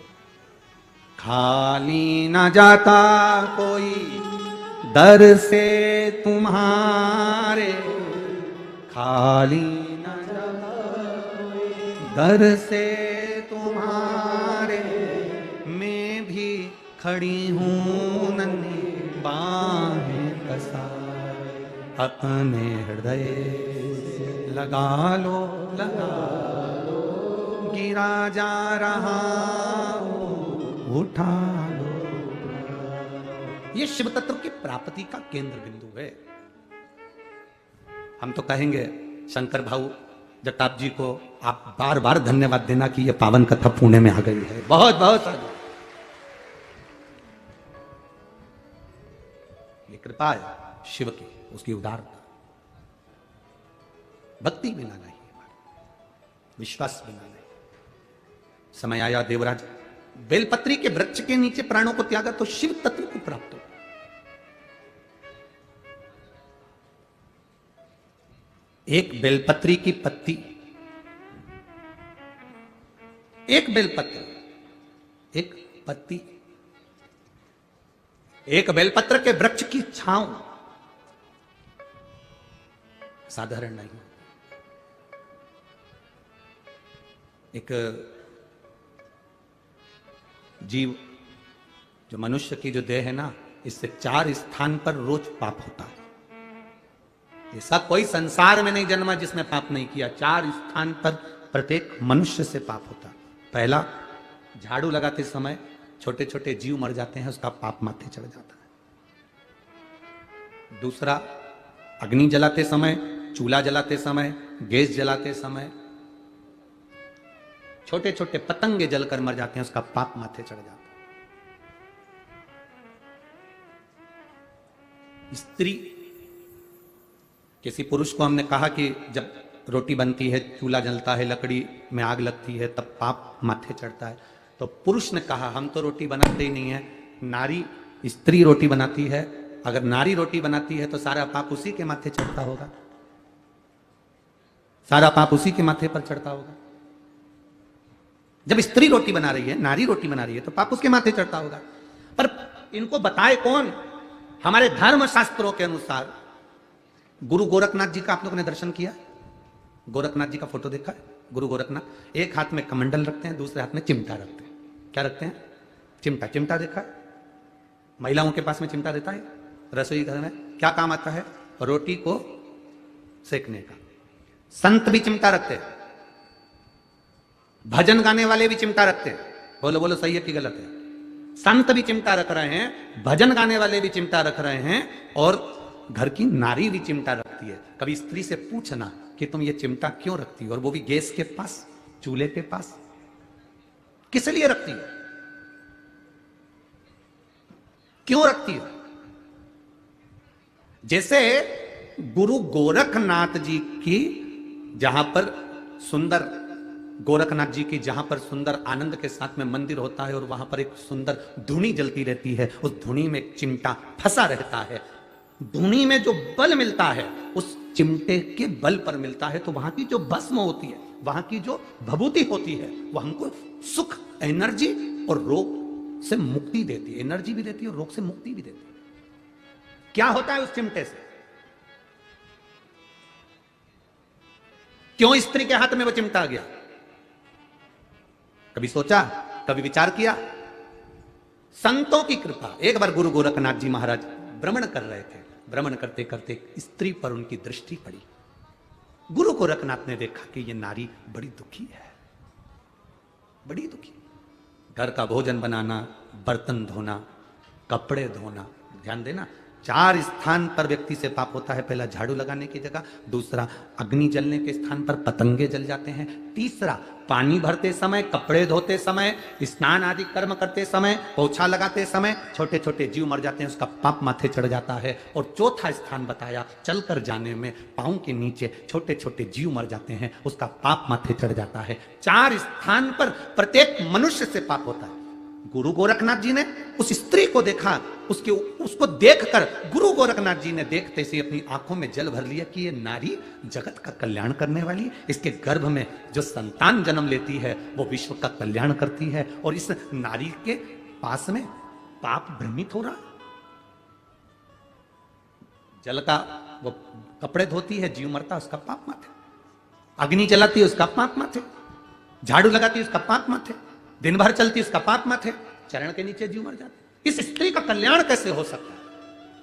खाली न जाता कोई दर से तुम्हारे, खाली न जाता कोई दर से तुम्हारे, मैं भी खड़ी हूँ नन्ही बाहें पसारे, अपने हृदय लगा लो, गिरा जा रहा हूं, उठा लो। ये शिव तत्व की प्राप्ति का केंद्र बिंदु है। हम तो कहेंगे शंकर भाऊ जगताप जी को आप बार बार धन्यवाद देना कि ये पावन कथा पुणे में आ गई है। बहुत बहुत ये कृपा है शिव की, उसकी उदारता। भक्ति बिना नहीं, विश्वास बिना नहीं। समय आया देवराज बेलपत्री के वृक्ष के नीचे प्राणों को त्यागा तो शिव तत्व को प्राप्त हो। एक बेलपत्री की पत्ती, एक बेलपत्र, एक पत्ती, एक बेलपत्र के वृक्ष की छांव साधारण नहीं। एक जीव जो मनुष्य की जो देह है ना, इससे 4 स्थान पर रोज पाप होता है। ऐसा कोई संसार में नहीं जन्मा जिसने पाप नहीं किया। 4 स्थान पर प्रत्येक मनुष्य से पाप होता है। पहला, झाड़ू लगाते समय छोटे छोटे जीव मर जाते हैं, उसका पाप माथे चढ़ जाता है। दूसरा, अग्नि जलाते समय, चूल्हा जलाते समय, गैस जलाते समय छोटे छोटे पतंगे जलकर मर जाते हैं, उसका पाप माथे चढ़ जाता है। स्त्री, किसी पुरुष को हमने कहा कि जब रोटी बनती है, चूल्हा जलता है, लकड़ी में आग लगती है, तब पाप माथे चढ़ता है। तो पुरुष ने कहा हम तो रोटी बनाते ही नहीं है, नारी स्त्री रोटी बनाती है। अगर नारी रोटी बनाती है तो सारा पाप उसी के माथे चढ़ता होगा, सारा पाप उसी के माथे पर चढ़ता होगा। जब स्त्री रोटी बना रही है, नारी रोटी बना रही है, तो पाप उसके माथे चढ़ता होगा। पर इनको बताए कौन? हमारे धर्म शास्त्रों के अनुसार गुरु गोरखनाथ जी का आप लोगों ने दर्शन किया? गोरखनाथ जी का फोटो देखा है? गुरु गोरखनाथ एक हाथ में कमंडल रखते हैं, दूसरे हाथ में चिमटा रखते हैं। क्या रखते हैं? चिमटा। चिमटा देखा है? महिलाओं के पास में चिमटा रहता है रसोई घर में। क्या काम आता है? रोटी को सेकने का। संत भी चिमटा रखते हैं, भजन गाने वाले भी चिमटा रखते हैं। बोलो बोलो, सही है कि गलत है? संत भी चिमटा रख रहे हैं, भजन गाने वाले भी चिमटा रख रहे हैं, और घर की नारी भी चिमटा रखती है। कभी स्त्री से पूछना कि तुम ये चिमटा क्यों रखती हो, और वो भी गैस के पास, चूल्हे के पास, किस लिए रखती है? क्यों रखती है? जैसे गुरु गोरखनाथ जी की जहां पर सुंदर, गोरखनाथ जी की जहां पर सुंदर आनंद के साथ में मंदिर होता है और वहां पर एक सुंदर धुनी जलती रहती है, उस धुनी में एक चिमटा फंसा रहता है। धुनी में जो बल मिलता है उस चिमटे के बल पर मिलता है। तो वहां की जो भस्म होती है, वहां की जो भभूति होती है, वो हमको सुख, एनर्जी और रोग से मुक्ति देती है। एनर्जी भी देती है और रोग से मुक्ति भी देती है। क्या होता है उस चिमटे से? क्यों स्त्री के हाथ में वो चिमटा आ गया? कभी सोचा, कभी विचार किया? संतों की कृपा। एक बार गुरु गोरखनाथ जी महाराज भ्रमण कर रहे थे, भ्रमण करते करते स्त्री पर उनकी दृष्टि पड़ी। गुरु गोरखनाथ ने देखा कि ये नारी बड़ी दुखी है, बड़ी दुखी। घर का भोजन बनाना, बर्तन धोना, कपड़े धोना, ध्यान देना, 4 स्थान पर व्यक्ति से पाप होता है। पहला, झाड़ू लगाने की जगह। दूसरा, अग्नि जलने के स्थान पर पतंगे जल जाते हैं। तीसरा, पानी भरते समय, कपड़े धोते समय, स्नान आदि कर्म करते समय, पोछा लगाते समय छोटे छोटे जीव मर जाते हैं, उसका पाप माथे चढ़ जाता है। और चौथा स्थान बताया, चलकर जाने में पांव के नीचे छोटे छोटे जीव मर जाते हैं, उसका पाप माथे चढ़ जाता है। 4 स्थान पर प्रत्येक मनुष्य से पाप होता है। गुरु गोरखनाथ जी ने उस स्त्री को देखा, उसको देखकर गुरु गोरखनाथ जी ने देखते से अपनी आंखों में जल भर लिया कि ये नारी जगत का कल्याण करने वाली, इसके गर्भ में जो संतान जन्म लेती है वो विश्व का कल्याण करती है, और इस नारी के पास में पाप भ्रमित हो रहा। जल का वो कपड़े धोती है, जीव मरता, उसका पाप माथे। अग्नि जलाती है, उसका पाप माथे। झाड़ू लगाती है, उसका पाप माथे। दिन भर चलती, उसका पाप माथे। चरण के नीचे जीव मर जाते। इस स्त्री का कल्याण कैसे हो सकता है?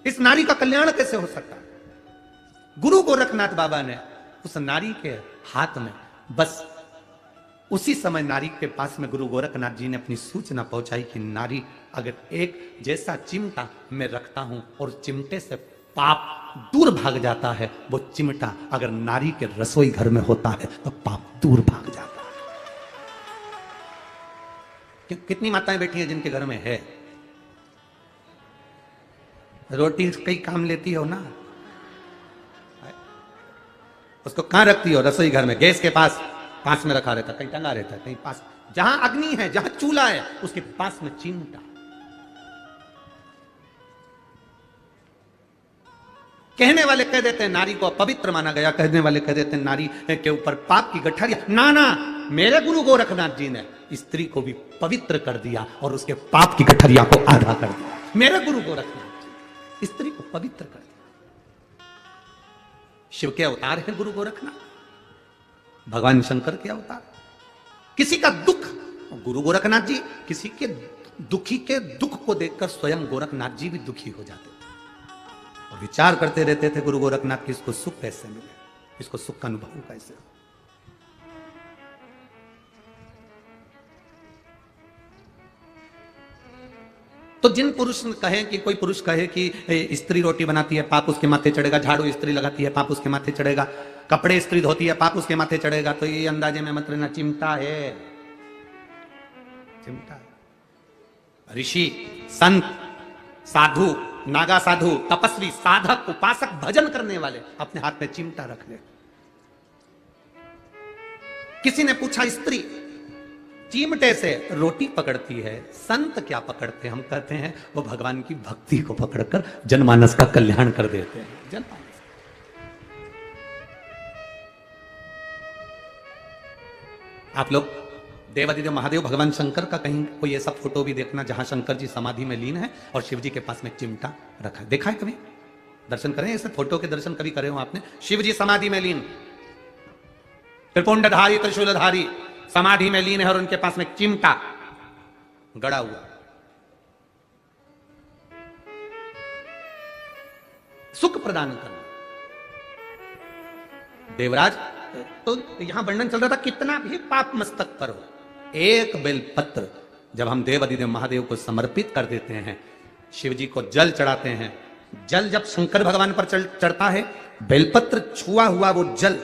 इस नारी का कल्याण कैसे हो सकता है? गुरु गोरखनाथ बाबा ने उस नारी के हाथ में, बस उसी समय नारी के पास में गुरु गोरखनाथ जी ने अपनी सूचना पहुंचाई कि नारी, अगर एक जैसा चिमटा मैं रखता हूं और चिमटे से पाप दूर भाग जाता है, वो चिमटा अगर नारी के रसोई घर में होता है तो पाप दूर भाग जाता है। कितनी माताएं बैठी हैं जिनके घर में है? रोटी कई काम लेती हो ना, उसको कहां रखती हो? रसोई घर में, गैस के पास में रखा रहता, कहीं टंगा रहता है, कहीं पास, जहां अग्नि है, जहां चूल्हा है, उसके पास में चिमटा। कहने वाले कह देते हैं नारी को अपवित्र माना गया, कहने वाले कह देते हैं नारी के ऊपर पाप की गठरिया। ना, मेरे गुरु गोरखनाथ जी ने स्त्री को भी पवित्र कर दिया और उसके पाप की गठरिया को आधा कर दिया। मेरे गुरु गोरखनाथ जी स्त्री को पवित्र कर दिया। शिव के अवतार है गुरु गोरखनाथ, भगवान शंकर के अवतार। किसी का दुख, गुरु गोरखनाथ जी किसी के दुखी के दुख को देखकर स्वयं गोरखनाथ जी भी दुखी हो जाते थे और विचार करते रहते थे गुरु गोरखनाथ की, इसको सुख कैसे मिले, इसको सुख का अनुभव कैसे हो। तो जिन पुरुष कहें कि कोई पुरुष कहे कि स्त्री रोटी बनाती है पाप उसके माथे चढ़ेगा, झाड़ू स्त्री लगाती है पाप उसके माथे चढ़ेगा, कपड़े स्त्री धोती है पाप उसके माथे चढ़ेगा, तो ये अंदाजे में मत लेना, चिमटा है, चिमटा है। ऋषि, संत, साधु, नागा साधु, तपस्वी, साधक, उपासक, भजन करने वाले अपने हाथ में चिमटा रख ले। किसी ने पूछा स्त्री चिमटे से रोटी पकड़ती है, संत क्या पकड़ते हैं? हम कहते हैं वो भगवान की भक्ति को पकड़कर जनमानस का कल्याण कर देते हैं। जनमानस, आप लोग देवादिदेव महादेव भगवान शंकर का कहीं कोई ऐसा फोटो भी देखना जहां शंकर जी समाधि में लीन है और शिव जी के पास में चिमटा रखा है, देखा है कभी? दर्शन करें, ऐसे फोटो के दर्शन कभी करे हो आपने? शिव जी समाधि में लीन, त्रिपुंडधारी त्रिशूलधारी समाधि में लीन है और उनके पास में चिमटा गड़ा हुआ। सुख प्रदान करना। देवराज, तो यहां वर्णन चल रहा था कितना भी पाप मस्तक पर हो, एक बेलपत्र जब हम देवादिदेव महादेव को समर्पित कर देते हैं, शिव जी को जल चढ़ाते हैं, जल जब शंकर भगवान पर चढ़ता है, बेलपत्र छुआ हुआ वो जल,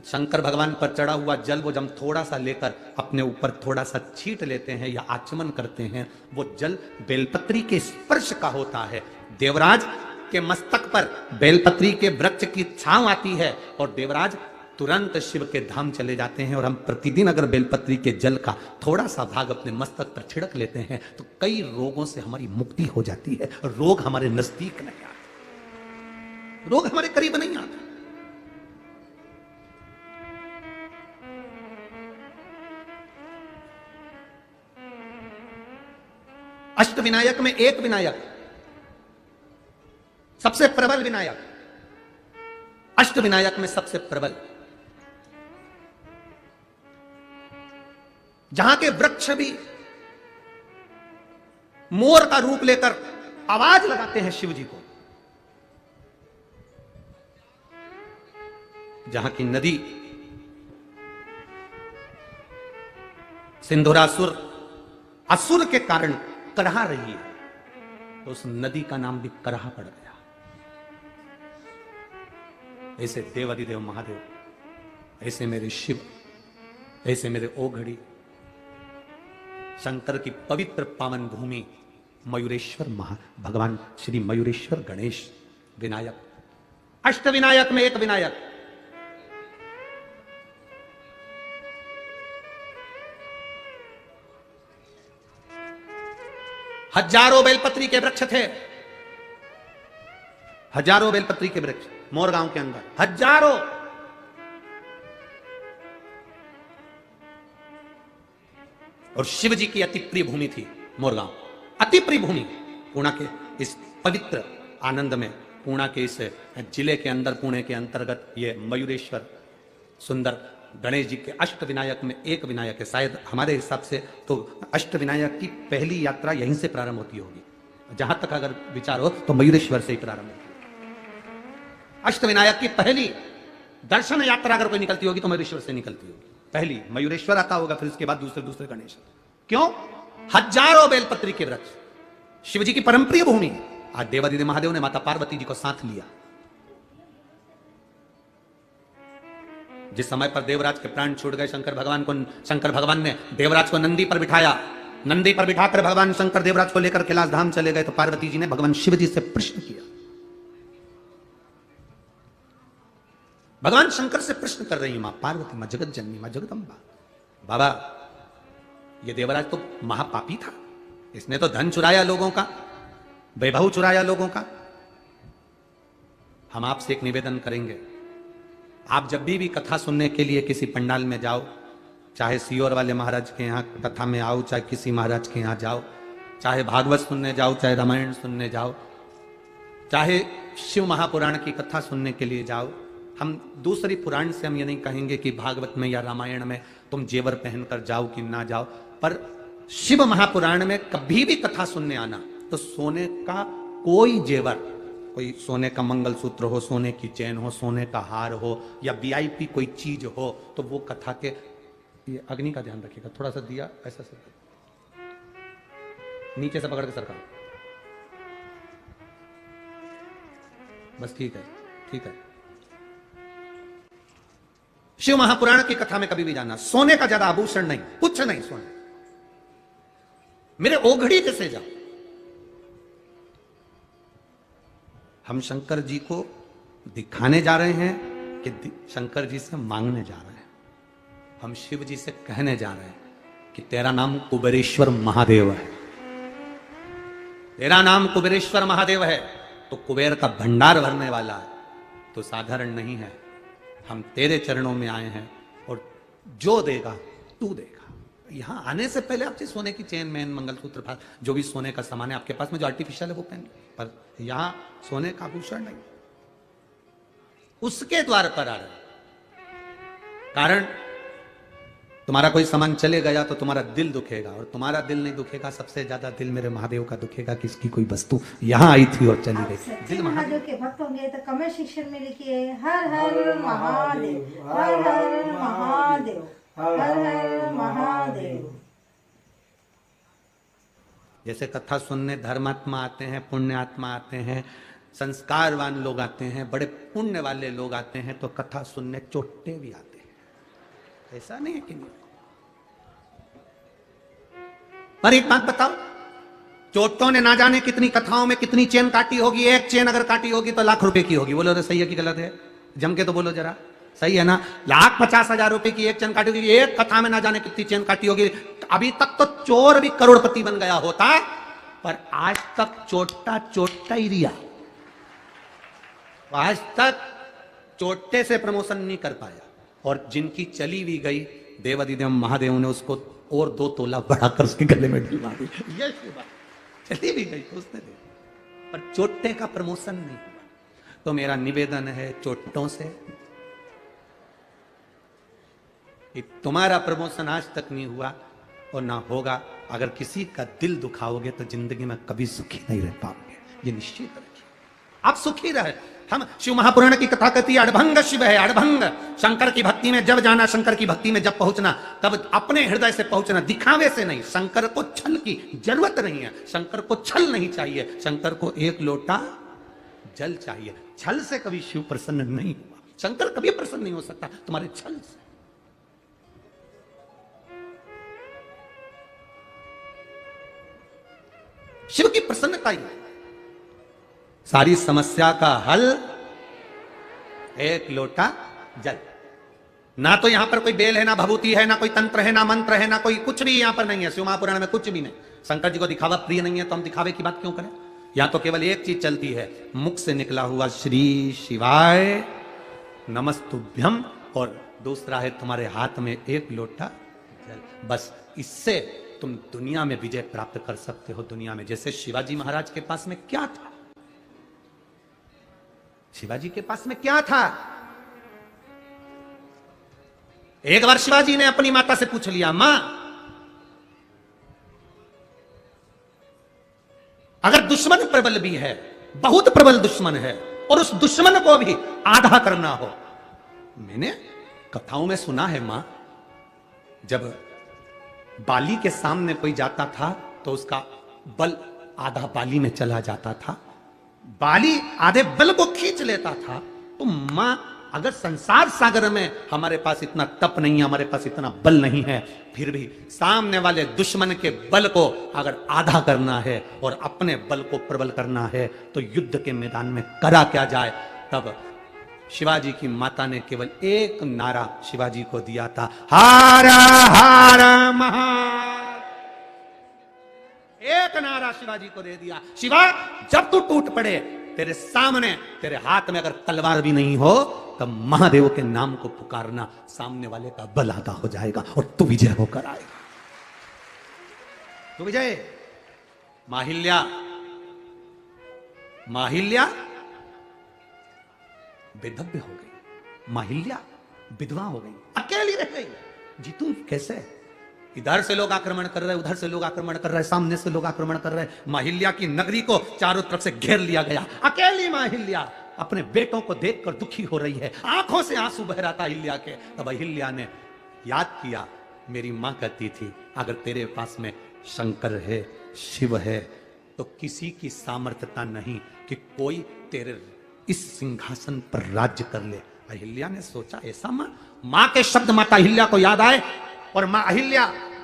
शंकर भगवान पर चढ़ा हुआ जल, वो जब थोड़ा सा लेकर अपने ऊपर थोड़ा सा छींट लेते हैं या आचमन करते हैं, वो जल बेलपत्री के स्पर्श का होता है। देवराज के मस्तक पर बेलपत्री के वृक्ष की छांव आती है और देवराज तुरंत शिव के धाम चले जाते हैं। और हम प्रतिदिन अगर बेलपत्री के जल का थोड़ा सा भाग अपने मस्तक पर छिड़क लेते हैं तो कई रोगों से हमारी मुक्ति हो जाती है। रोग हमारे नजदीक नहीं आते, रोग हमारे करीब नहीं आते। अष्ट विनायक में एक विनायक, सबसे प्रबल विनायक, अष्ट विनायक में सबसे प्रबल, जहां के वृक्ष भी मोर का रूप लेकर आवाज लगाते हैं शिव जी को, जहां की नदी सिंधुरासुर असुर के कारण करहा रही है, तो उस नदी का नाम भी करहा पड़ गया। ऐसे देवादिदेव महादेव, ऐसे मेरे शिव, ऐसे मेरे ओघड़ी, शंकर की पवित्र पावन भूमि मयूरेश्वर भगवान श्री मयूरेश्वर गणेश विनायक, अष्ट विनायक में एक विनायक। हजारों बेलपत्री के वृक्ष थे, हजारों बेलपत्री के वृक्ष मोरगांव के अंदर, हजारों। और शिव जी की अति प्रिय भूमि थी मोरगांव, अति प्रिय भूमि। पूर्णा के इस पवित्र आनंद में, पूर्णा के इस जिले के अंदर, पुणे के अंतर्गत ये मयूरेश्वर सुंदर गणेश जी के अष्ट विनायक में एक विनायक है। शायद हमारे हिसाब से तो अष्ट विनायक की पहली यात्रा यहीं से प्रारंभ होती होगी, जहां तक अगर विचार हो तो मयूरेश्वर से ही प्रारंभ होती है। अष्ट विनायक की पहली दर्शन यात्रा अगर कोई निकलती होगी तो मयूरेश्वर से निकलती होगी। पहली मयूरेश्वर आता होगा, फिर उसके बाद दूसरे दूसरे गणेश। क्यों? हजारों बेलपत्री के वृक्ष, शिव जी की परमप्रिय भूमि। आज देवादिदेव महादेव ने माता पार्वती जी को साथ लिया। जिस समय पर देवराज के प्राण छूट गए, शंकर भगवान ने देवराज को नंदी पर बिठाया। नंदी पर बिठाकर भगवान शंकर देवराज को लेकर कैलाश धाम चले गए, तो पार्वती जी ने भगवान शिव जी से प्रश्न किया। भगवान शंकर से प्रश्न कर रही मां पार्वती, मां जगत जननी, मां जगदंबा, बाबा ये देवराज तो महापापी था, इसने तो धन चुराया लोगों का, वैभव चुराया लोगों का। हम आपसे एक निवेदन करेंगे, आप जब भी कथा सुनने के लिए किसी पंडाल में जाओ, चाहे सियोर वाले महाराज के यहाँ कथा में आओ, चाहे किसी महाराज के यहाँ जाओ, चाहे भागवत सुनने जाओ, चाहे रामायण सुनने जाओ, चाहे शिव महापुराण की कथा सुनने के लिए जाओ, हम दूसरी पुराण से हम ये नहीं कहेंगे कि भागवत में या रामायण में तुम जेवर पहनकर जाओ कि ना जाओ, पर शिव महापुराण में कभी भी कथा सुनने आना तो सोने का कोई जेवर, कोई सोने का मंगलसूत्र हो, सोने की चेन हो, सोने का हार हो, या वीआईपी कोई चीज हो, तो वो कथा के, ये अग्नि का ध्यान रखिएगा, थोड़ा सा दिया ऐसा सरका, नीचे से पकड़ के सरका, बस ठीक है, ठीक है। शिव महापुराण की कथा में कभी भी जाना, सोने का ज्यादा आभूषण नहीं, कुछ नहीं सोने, मेरे ओघड़ी जैसे जाओ। हम शंकर जी को दिखाने जा रहे हैं कि शंकर जी से मांगने जा रहे हैं? हम शिव जी से कहने जा रहे हैं कि तेरा नाम कुबेरेश्वर महादेव है, तेरा नाम कुबेरेश्वर महादेव है, तो कुबेर का भंडार भरने वाला है, तो साधारण नहीं है। हम तेरे चरणों में आए हैं और जो देगा तू देगा। यहां आने से पहले आपसे सोने की चेन, मैन, मंगलसूत्र, जो भी सोने का सामान है आपके पास में जो आर्टिफिशियल है वो पहन, पर यहां सोने का आभूषण नहीं, उसके द्वार पर आ रहे। कारण तुम्हारा कोई सामान चले गया तो तुम्हारा दिल दुखेगा, और तुम्हारा दिल नहीं दुखेगा, सबसे ज्यादा दिल मेरे महादेव का दुखेगा कि इसकी कोई वस्तु यहां आई थी और चली गई। दिल महादेव के भक्त होंगे तो कमेंट सेक्शन में लिखिए हर हर महादेव, हर हर महादेव, हर हर महादेव। जैसे कथा सुनने धर्मात्मा आते हैं, पुण्य आत्मा आते हैं, संस्कारवान लोग आते हैं, बड़े पुण्य वाले लोग आते हैं, तो कथा सुनने चोट्टे भी आते हैं, ऐसा नहीं है कि नहीं। पर एक बात बताओ, चोटों ने ना जाने कितनी कथाओं में कितनी चेन काटी होगी, एक चेन अगर काटी होगी तो लाख रुपए की होगी। बोलो रे सही है कि गलत है? जम के तो बोलो जरा, सही है ना? 1,50,000 रुपए की एक चेन काटी होगी, एक कथा में ना जाने कितनी चेन काटी होगी। अभी तक तो चोर भी करोड़पति बन गया होता, पर आज तक चोट्टा ही रिया, आज तक चोट्टे से प्रमोशन नहीं कर पाया। और जिनकी चली भी गई, देवादिदेव महादेव ने उसको और 2 तोला बढ़ाकर उसके गले में डलवा दी। ये चली भी गई तो उसने दे, पर चोट्टे का प्रमोशन नहीं हुआ। तो मेरा निवेदन है चोट्टों से कि तुम्हारा प्रमोशन आज तक नहीं हुआ और ना होगा। अगर किसी का दिल दुखाओगे तो जिंदगी में कभी सुखी नहीं रह पाओगे, ये निश्चित रखिए। आप सुखी रहे। हम शिव महापुराण की कथा कहती है अड़भंग शिव है, अड़भंग। शंकर की भक्ति में जब जाना, शंकर की भक्ति में जब पहुंचना, तब अपने हृदय से पहुंचना, दिखावे से नहीं। शंकर को छल की जरूरत नहीं है, शंकर को छल नहीं चाहिए, शंकर को एक लोटा जल चाहिए। छल से कभी शिव प्रसन्न नहीं हुआ। शंकर कभी प्रसन्न नहीं हो सकता तुम्हारे छल से। शिव की प्रसन्नता ही सारी समस्या का हल, एक लोटा जल। ना तो यहां पर कोई बेल है, ना भभूति है, ना कोई तंत्र है, ना मंत्र है, ना कोई कुछ भी यहां पर नहीं है। शिव महापुराण में कुछ भी नहीं। शंकर जी को दिखावा प्रिय नहीं है तो हम दिखावे की बात क्यों करें। यहां तो केवल एक चीज चलती है, मुख से निकला हुआ श्री शिवाय नमस्तुभ्यम, और दूसरा है तुम्हारे हाथ में एक लोटा जल। बस इससे तुम दुनिया में विजय प्राप्त कर सकते हो। दुनिया में जैसे शिवाजी महाराज के पास में क्या था, शिवाजी के पास में क्या था। एक बार शिवाजी ने अपनी माता से पूछ लिया, मां अगर दुश्मन प्रबल भी है, बहुत प्रबल दुश्मन है, और उस दुश्मन को भी आधा करना हो। मैंने कथाओं में सुना है मां, जब बाली के सामने कोई जाता था तो उसका बल आधा बाली में चला जाता था, बाली आधे बल को खींच लेता था। तो मां अगर संसार सागर में हमारे पास इतना तप नहीं है, हमारे पास इतना बल नहीं है, फिर भी सामने वाले दुश्मन के बल को अगर आधा करना है और अपने बल को प्रबल करना है तो युद्ध के मैदान में करा क्या जाए। तब शिवाजी की माता ने केवल एक नारा शिवाजी को दिया था, हारा हारा महा। एक नारा शिवाजी को दे दिया, शिवा जब तू टूट पड़े, तेरे सामने तेरे हाथ में अगर तलवार भी नहीं हो तब महादेव के नाम को पुकारना, सामने वाले का बल आधा हो जाएगा और तू विजय होकर आएगा। तू विजय। माहिल्या, माहिल्या बेधव्य हो गई, माहिल्या विधवा हो गई, अकेली रह गई। जीतू कैसे? इधर से लोग आक्रमण कर रहे, उधर से लोग आक्रमण कर रहे, सामने से लोग आक्रमण कर रहे। माहिल्या की नगरी को चारों तरफ से घेर लिया गया। अकेली माहिल्या अपने बेटों को देखकर दुखी हो रही है, आंखों से आंसू बह रहा था अहिल्या के। तब अहिल्या ने याद किया, मेरी मां कहती थी अगर तेरे पास में शंकर है, शिव है, तो किसी की सामर्थ्यता नहीं कि कोई तेरे इस सिंहासन पर राज्य कर ले। अहिल्या ने सोचा ऐसा मां के शब्द माता अहिल्या को याद आए, और मां अहिल्या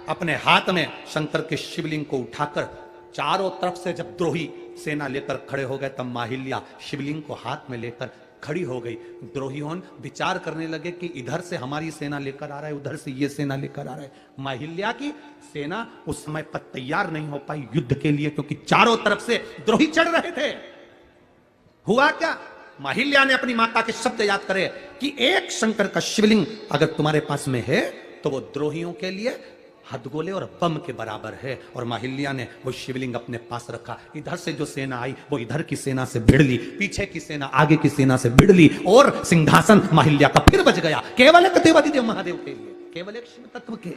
अपने हाथ में शंकर के शिवलिंग को उठाकर चारों तरफ से जब द्रोही सेना लेकर खड़े हो गए, तब मां अहिल्या शिवलिंग को हाथ में लेकर खड़ी हो गई। द्रोहियों विचार करने लगे कि इधर से हमारी सेना लेकर आ रहा है, उधर से ये सेना लेकर आ रहा है। मां अहिल्या की सेना उस समय पर तैयार नहीं हो पाई युद्ध के लिए, क्योंकि चारों तरफ से द्रोही चढ़ रहे थे। हुआ क्या? मां अहिल्या ने अपनी माता के शब्द याद करे कि एक शंकर का शिवलिंग अगर तुम्हारे पास में है तो वो द्रोहियों के लिए हथगोले और बम के बराबर है। और मां अहिल्या ने वो शिवलिंग अपने पास रखा। इधर से जो सेना आई वो इधर की सेना से भिड़ ली, पीछे की सेना आगे की सेना से भिड़ ली, और सिंहासन मां अहिल्या का फिर बच गया। केवल एक देवादिदेव महादेव के लिए, केवल एक शिव तत्व के,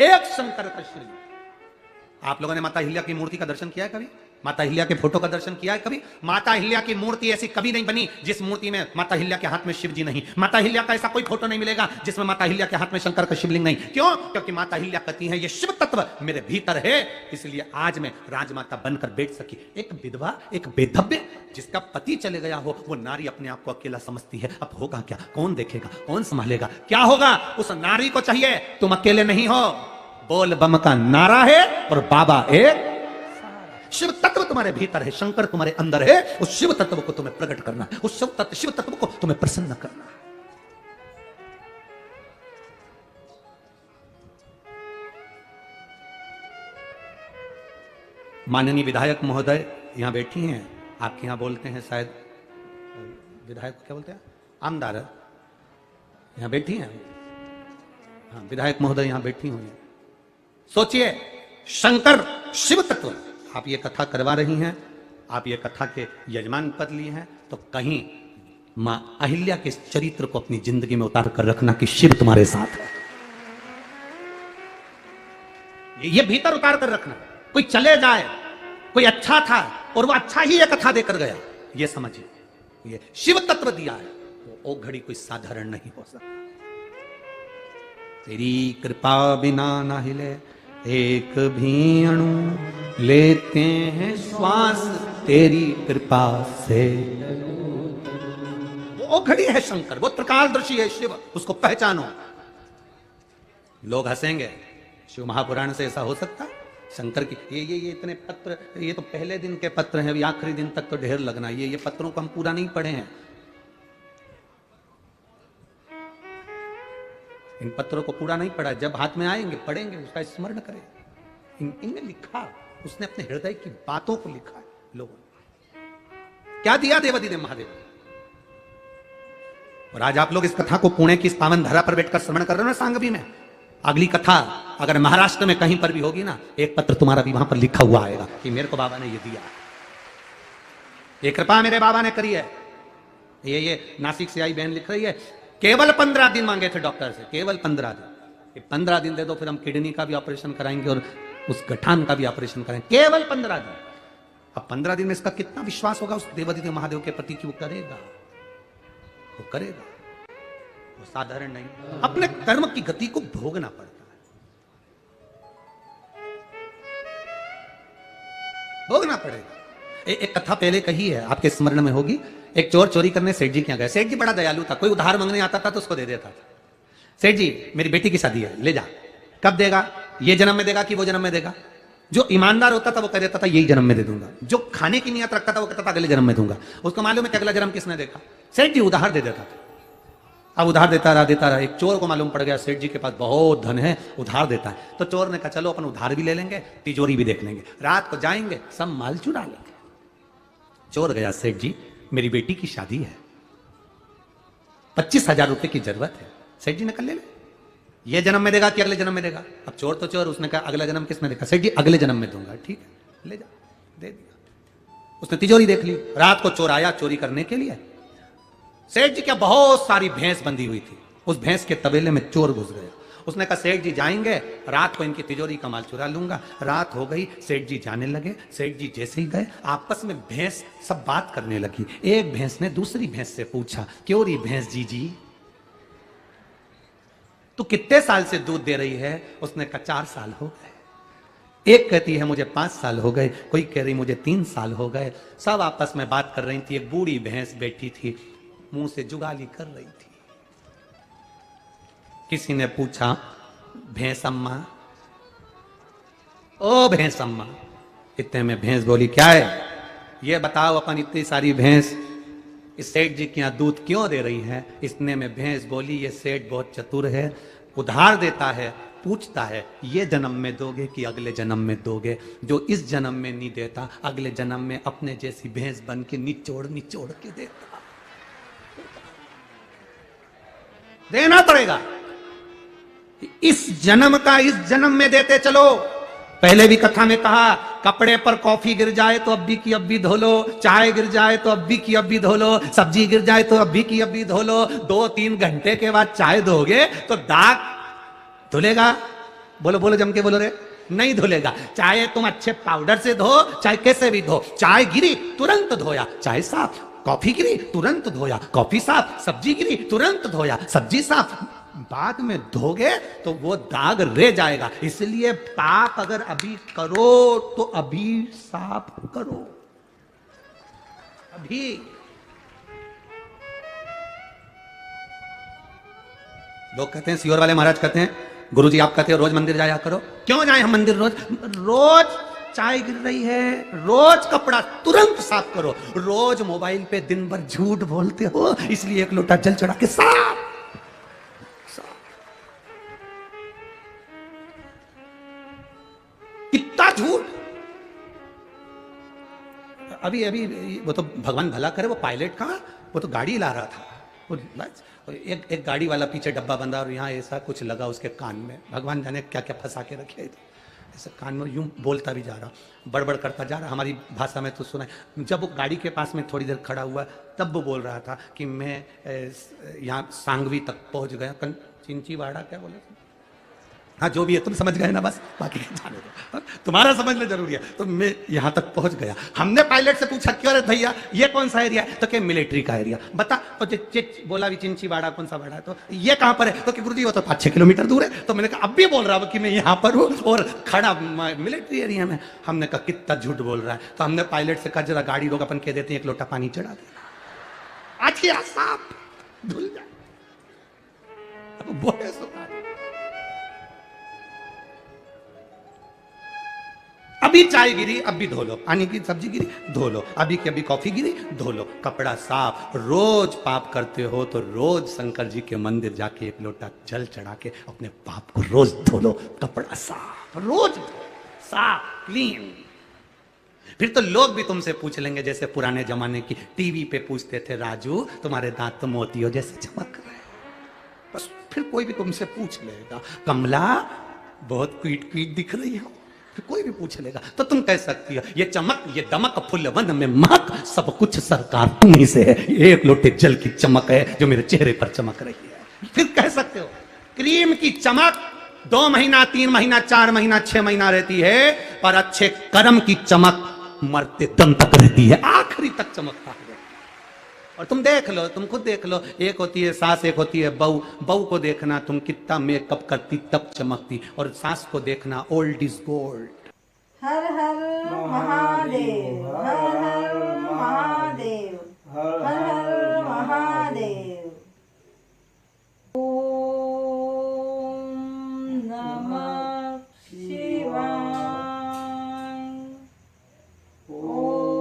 एक शंकर का शिवलिंग। आप लोगों ने माता अहिल्या की मूर्ति का दर्शन किया है कभी? माता अहिल्या के फोटो का दर्शन किया है कभी? माता अहिल्या की मूर्ति ऐसी कभी नहीं बनी जिस मूर्ति में माता अहिल्या के हाथ में शिव जी नहीं। माता अहिल्या का ऐसा कोई फोटो नहीं मिलेगा जिसमें माता अहिल्या के हाथ में शंकर का शिवलिंग नहीं। क्यों? क्योंकि माता अहिल्या कहती हैं ये शिव तत्व मेरे भीतर है, इसलिए आज मैं राजमाता बनकर बैठ सकी। एक विधवा, एक बेधव्य, जिसका पति चले गया हो, वो नारी अपने आप को अकेला समझती है। अब होगा क्या? कौन देखेगा? कौन संभालेगा? क्या होगा? उस नारी को चाहिए, तुम अकेले नहीं हो। बोल बम का नारा है और बाबा एक शिव तत्व तुम्हारे भीतर है, शंकर तुम्हारे अंदर है। उस शिव तत्व को तुम्हें प्रकट करना है, उस शिव तत्व को तुम्हें प्रसन्न करना है। माननीय विधायक महोदय यहां बैठी हैं, आपके यहां बोलते हैं शायद विधायक क्या बोलते हैं, आमदार यहां बैठी हैं। हाँ, विधायक महोदय यहां बैठी हुई हैं। सोचिए, शंकर शिव तत्व, आप ये कथा करवा रही हैं, आप ये कथा के यजमान पद लिए हैं, तो कहीं मां अहिल्या के चरित्र को अपनी जिंदगी में उतार कर रखना कि शिव तुम्हारे साथ है। ये भीतर उतार कर रखना। कोई चले जाए, कोई अच्छा था और वो अच्छा ही ये कथा देकर गया, ये समझिए, ये शिव तत्व दिया है, वो घड़ी कोई साधारण नहीं हो सकता। तेरी कृपा बिना ना हिले एक भी अणु, लेते हैं श्वास तेरी कृपा से। वो वो घड़ी है शंकर, वो त्रिकालदर्शी है शिव, उसको पहचानो। लोग हंसेंगे, शिव महापुराण से ऐसा हो सकता है? शंकर की ये इतने पत्र, ये तो पहले दिन के पत्र हैं, अभी आखिरी दिन तक तो ढेर लगना, ये पत्रों को हम पूरा नहीं पढ़े हैं। इन पत्रों को पूरा नहीं पढ़ा, जब हाथ में आएंगे पढ़ेंगे, उसका स्मरण करें। इनमें लिखा, उसने अपने हृदय की बातों को लिखा है लोगों ने। क्या दिया देवाधिदेव महादेव? और आज आप लोग इस कथा को पुणे की इस पावन धरा पर बैठकर श्रवण कर रहे हो ना सांगवी में। अगली कथा अगर महाराष्ट्र में कहीं पर भी होगी ना, एक पत्र तुम्हारा भी वहां पर लिखा हुआ आएगा कि मेरे को बाबा ने ये दिया, ये कृपा मेरे बाबा ने करी है। ये नासिक से आई बहन लिख रही है, केवल 15 दिन मांगे थे डॉक्टर से, केवल 15 दिन। 15 दिन दे दो, फिर हम किडनी का भी ऑपरेशन कराएंगे और उस गठान का भी ऑपरेशन करेंगे, केवल 15 दिन। अब 15 दिन में इसका कितना विश्वास होगा उस देवाधिदेव महादेव के प्रति कि वो करेगा, वो करेगा। वो साधारण नहीं, अपने कर्म की गति को भोगना पड़ता है, भोगना पड़ेगा। एक कथा पहले कही है, आपके स्मरण में होगी। एक चोर चोरी करने सेठ जी के यहाँ गए। सेठ जी बड़ा दयालु था, कोई उधार मांगने आता था तो उसको दे देता था। सेठ जी मेरी बेटी की शादी है, ले जा। कब देगा? ये जन्म में देगा कि वो जन्म में देगा? जो ईमानदार होता था वो कह देता था यही जन्म में दे दूंगा। जो खाने की नियत रखता था वो कहता था अगले जन्म में दूंगा। उसको मालूम है कि अगला जन्म किसने देखा। सेठ जी उधार दे देता था। अब उधार देता रहा। एक चोर को मालूम पड़ गया सेठ जी के पास बहुत धन है, उधार देता है। तो चोर ने कहा चलो अपन उधार भी ले लेंगे, तिजोरी भी देख लेंगे, रात को जाएंगे सब माल चुरा लेंगे। चोर गया, सेठ जी मेरी बेटी की शादी है, 25,000 रुपए की जरूरत है। सेठ जी ने कहा ले ले, ये जन्म में देगा कि अगले जन्म में देगा? अब चोर तो चोर, उसने कहा अगला जन्म किसने देखा? सेठ जी अगले जन्म में दूंगा। ठीक है ले जा, दे दिया। उसने तिजोरी देख ली। रात को चोर आया चोरी करने के लिए। सेठ जी क्या बहुत सारी भैंस बंधी हुई थी, उस भैंस के तबेले में चोर घुस गया। उसने कहा सेठ जी जाएंगे, रात को इनकी तिजोरी का माल चुरा लूंगा। रात हो गई, सेठ जी जाने लगे। सेठ जी जैसे ही गए, आपस में भैंस सब बात करने लगी। एक भैंस ने दूसरी भैंस से पूछा, क्यों रही भैंस जी तू कितने साल से दूध दे रही है? उसने कहा 4 साल हो गए। एक कहती है मुझे 5 साल हो गए, कोई कह रही मुझे 3 साल हो गए। सब आपस में बात कर रही थी। एक बूढ़ी भैंस बैठी थी, मुंह से जुगाली कर रही थी। किसी ने पूछा भैंस अम्मा, ओ भैंस अम्मा। इतने में भैंस बोली क्या है ये बताओ, अपन इतनी सारी भैंस इस सेठ जी के यहाँ दूध क्यों दे रही है? इतने में भैंस बोली ये सेठ बहुत चतुर है, उधार देता है, पूछता है ये जन्म में दोगे कि अगले जन्म में दोगे? जो इस जन्म में नहीं देता अगले जन्म में अपने जैसी भैंस बन के निचोड़ निचोड़ के देता। देना पड़ेगा। इस जन्म का इस जन्म में देते चलो। पहले भी कथा में कहा, कपड़े पर कॉफी गिर जाए तो अब्बी की अब्बी धो लो, चाय गिर जाए तो अब्बी की अब्बी धो लो, सब्जी गिर जाए तो अब्बी की अब्बी धो लो। 2-3 घंटे के बाद चाय धोगे तो दाग धुलेगा? बोलो बोलो जम के बोलो रे, नहीं धुलेगा। चाहे तुम अच्छे पाउडर से धो, चाहे कैसे भी धो, चाय गिरी तुरंत धोया, चाय साफ। कॉफी गिरी तुरंत धोया, कॉफी साफ। सब्जी गिरी तुरंत धोया, सब्जी साफ। बाद में धोगे तो वो दाग रह जाएगा। इसलिए पाप अगर अभी करो तो अभी साफ करो, अभी। लोग कहते हैं, सियोर वाले महाराज कहते हैं, गुरुजी आप कहते हो रोज मंदिर जाया करो। क्यों जाए हम मंदिर रोज? रोज चाय गिर रही है, रोज कपड़ा तुरंत साफ करो। रोज मोबाइल पे दिन भर झूठ बोलते हो, इसलिए एक लोटा जल चढ़ा के साफ। कितना झूठ। अभी अभी वो तो भगवान भला करे, वो पायलट कहाँ, वो तो गाड़ी ला रहा था। वो एक गाड़ी वाला पीछे डब्बा बंधा और यहाँ ऐसा कुछ लगा उसके कान में, भगवान जाने क्या क्या फंसा के रखे थे। ऐसे कान में यूं बोलता भी जा रहा, बड़बड़ करता जा रहा। हमारी भाषा में तो सुना है। जब वो गाड़ी के पास में थोड़ी देर खड़ा हुआ तब वो बोल रहा था कि मैं यहाँ सांगवी तक पहुँच गया। चिंचीवाड़ा क्या बोले? हाँ जो भी है तुम समझ गए ना, बस बाकी जाने दो, तुम्हारा समझना जरूरी है। तो मैं यहाँ तक पहुँच गया। हमने पायलट से पूछा क्यों रे भैया ये कौन सा एरिया है? तो क्या मिलिट्री का एरिया। बता तो बोला भी चिंचीवाड़ा कौन सा वाड़ा है? तो ये कहाँ पर है? तो कि गुरुजी वो तो 5-6 किलोमीटर दूर है। तो मैंने कहा अब भी बोल रहा हूँ कि मैं यहाँ पर हूँ और खड़ा मिलिट्री एरिया में। हमने कहा कितना झूठ बोल रहा है। तो हमने पायलट से कहा जरा गाड़ी रोक, अपन कह देते हैं एक लोटा पानी चढ़ा दे। आज की साफ धुल जाए। अब बोले सुखा अभी चाय गिरी अब भी धो लो, पानी की सब्जी गिरी धो लो, अभी की अभी कॉफी गिरी धो लो, कपड़ा साफ। रोज पाप करते हो तो रोज शंकर जी के मंदिर जाके एक लोटा जल चढ़ा के अपने पाप को रोज धो लो, कपड़ा साफ, रोज साफ क्लीन। फिर तो लोग भी तुमसे पूछ लेंगे, जैसे पुराने जमाने की टीवी पे पूछते थे, राजू तुम्हारे दांत तो मोतियों जैसे चमक रहे हैं। बस फिर कोई भी तुमसे पूछ लेगा, कमला बहुत क्वीट क्वीट दिख रही हो, फिर कोई भी पूछ लेगा तो तुम कह सकती हो, ये चमक ये दमक फुलवन में महक सब कुछ सरकार तुम्ही से है, एक लोटे जल की चमक है जो मेरे चेहरे पर चमक रही है। फिर कह सकते हो क्रीम की चमक 2 महीना 3 महीना 4 महीना 6 महीना रहती है, पर अच्छे कर्म की चमक मरते दम तक रहती है, आखिरी तक चमकता है। और तुम देख लो, तुम खुद देख लो, एक होती है सास, एक होती है बहू। बहू को देखना तुम कितना मेकअप करती तब चमकती, और सास को देखना ओल्ड इज गोल्ड। हर हर महादेव, हर हर महादेव, हर हर महादेव। ओम नमः शिवाय। ओम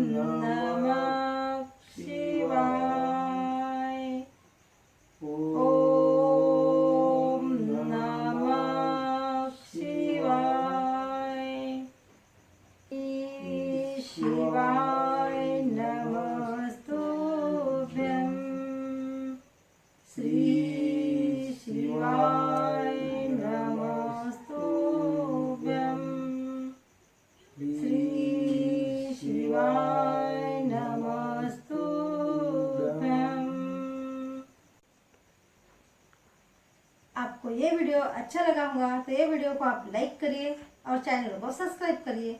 नमः शिवाय। ओम नमः शिवाय। शिवाय नमस्तुभ्यं। श्री शिवाय नमस्तुभ्यं। श्री शिवाय नमस्तुभ्यं। आपको ये वीडियो अच्छा लगा होगा तो ये वीडियो को आप लाइक करिए और चैनल को सब्सक्राइब करिए।